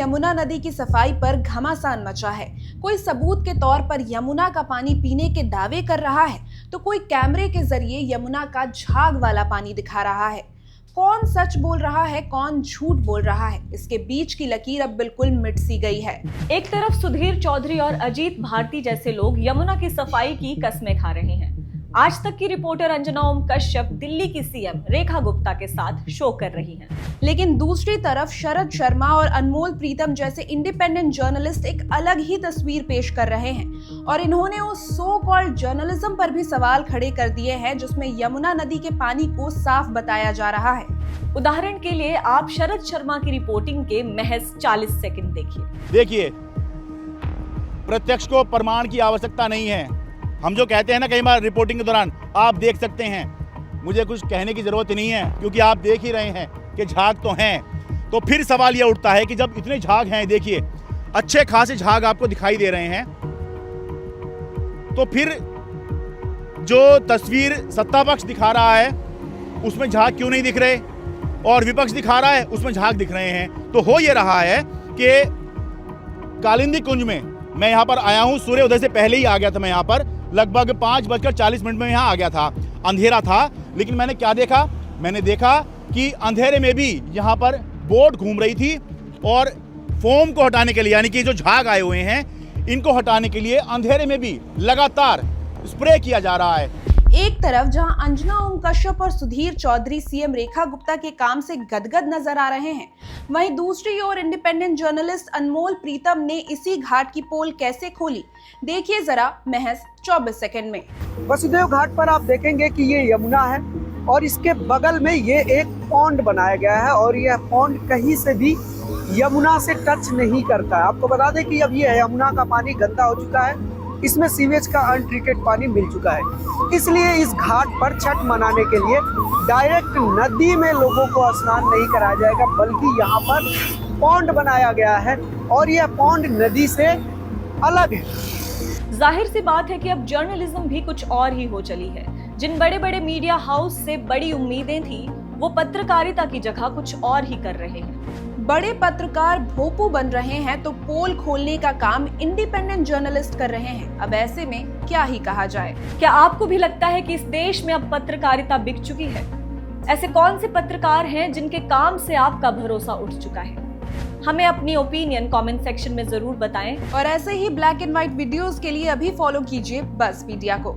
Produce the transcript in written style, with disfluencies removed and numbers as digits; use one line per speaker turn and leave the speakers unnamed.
यमुना नदी की सफाई पर घमासान मचा है। कोई सबूत के तौर पर यमुना का पानी पीने के दावे कर रहा है, तो कोई कैमरे के जरिए यमुना का झाग वाला पानी दिखा रहा है। कौन सच बोल रहा है, कौन झूठ बोल रहा है, इसके बीच की लकीर अब बिल्कुल मिट सी गई है।
एक तरफ सुधीर चौधरी और अजीत भारती जैसे लोग यमुना की सफाई की कस्में खा रहे हैं। आज तक की रिपोर्टर अंजना ओम कश्यप दिल्ली की सीएम रेखा गुप्ता के साथ शो कर रही हैं।
लेकिन दूसरी तरफ शरद शर्मा और अनमोल प्रीतम जैसे इंडिपेंडेंट जर्नलिस्ट एक अलग ही तस्वीर पेश कर रहे हैं और इन्होंने उस सो कॉल्ड जर्नलिज्म पर भी सवाल खड़े कर दिए हैं जिसमें यमुना नदी के पानी को साफ बताया जा रहा है।
उदाहरण के लिए आप शरद शर्मा की रिपोर्टिंग के महज 40 सेकंड
देखिए, प्रत्यक्ष को प्रमाण की आवश्यकता नहीं है। हम जो कहते हैं ना कई बार रिपोर्टिंग के दौरान, आप देख सकते हैं, मुझे कुछ कहने की जरूरत नहीं है क्योंकि आप देख ही रहे हैं कि झाग तो हैं। तो फिर सवाल यह उठता है कि जब इतने झाग हैं, देखिए अच्छे खासे झाग आपको दिखाई दे रहे हैं, तो फिर जो तस्वीर सत्ता पक्ष दिखा रहा है उसमें झाग क्यों नहीं दिख रहे और विपक्ष दिखा रहा है उसमें झाग दिख रहे हैं। तो हो ये रहा है कि कालिंदी कुंज में मैं यहाँ पर आया हूँ, सूर्य उदय से पहले ही आ गया था। मैं यहाँ पर लगभग 5:40 में यहाँ आ गया था। अंधेरा था, लेकिन मैंने क्या देखा? मैंने देखा कि अंधेरे में भी यहाँ पर बोट घूम रही थी और फोम को हटाने के लिए, यानी कि जो झाग आए हुए हैं इनको हटाने के लिए अंधेरे में भी लगातार स्प्रे किया जा रहा है।
एक तरफ जहां अंजना ओम कश्यप और सुधीर चौधरी सीएम रेखा गुप्ता के काम से गदगद नजर आ रहे हैं, वहीं दूसरी ओर इंडिपेंडेंट जर्नलिस्ट अनमोल प्रीतम ने इसी घाट की पोल कैसे खोली, देखिए जरा महज 24 सेकंड में।
वसुदेव घाट पर आप देखेंगे कि ये यमुना है और इसके बगल में ये एक पॉन्ड बनाया गया है और यह पॉन्ड कहीं से भी यमुना से टच नहीं करता है। आपको बता दें कि अब ये यमुना का पानी गंदा हो चुका है, इसमें सीवेज का अनट्रीटेड पानी मिल चुका है। इसलिए इस घाट पर छठ मनाने के लिए डायरेक्ट नदी में लोगों को स्नान नहीं कराया जाएगा, बल्कि यहाँ पर पॉन्ड बनाया गया है और यह पॉन्ड नदी से अलग है।
जाहिर सी बात है कि अब जर्नलिज्म भी कुछ और ही हो चली है। जिन बड़े बड़े मीडिया हाउस से बड़ी उम्मीदें थी, वो पत्रकारिता की जगह कुछ और ही कर रहे हैं।
बड़े पत्रकार भोपू बन रहे हैं तो पोल खोलने का काम इंडिपेंडेंट जर्नलिस्ट कर रहे हैं। अब ऐसे में क्या ही कहा जाए।
क्या आपको भी लगता है कि इस देश में अब पत्रकारिता बिक चुकी है? ऐसे कौन से पत्रकार हैं जिनके काम से आपका भरोसा उठ चुका है? हमें अपनी ओपिनियन कमेंट सेक्शन में जरूर बताएं।
और ऐसे ही ब्लैक एंड व्हाइट वीडियोस के लिए अभी फॉलो कीजिए बस मीडिया को।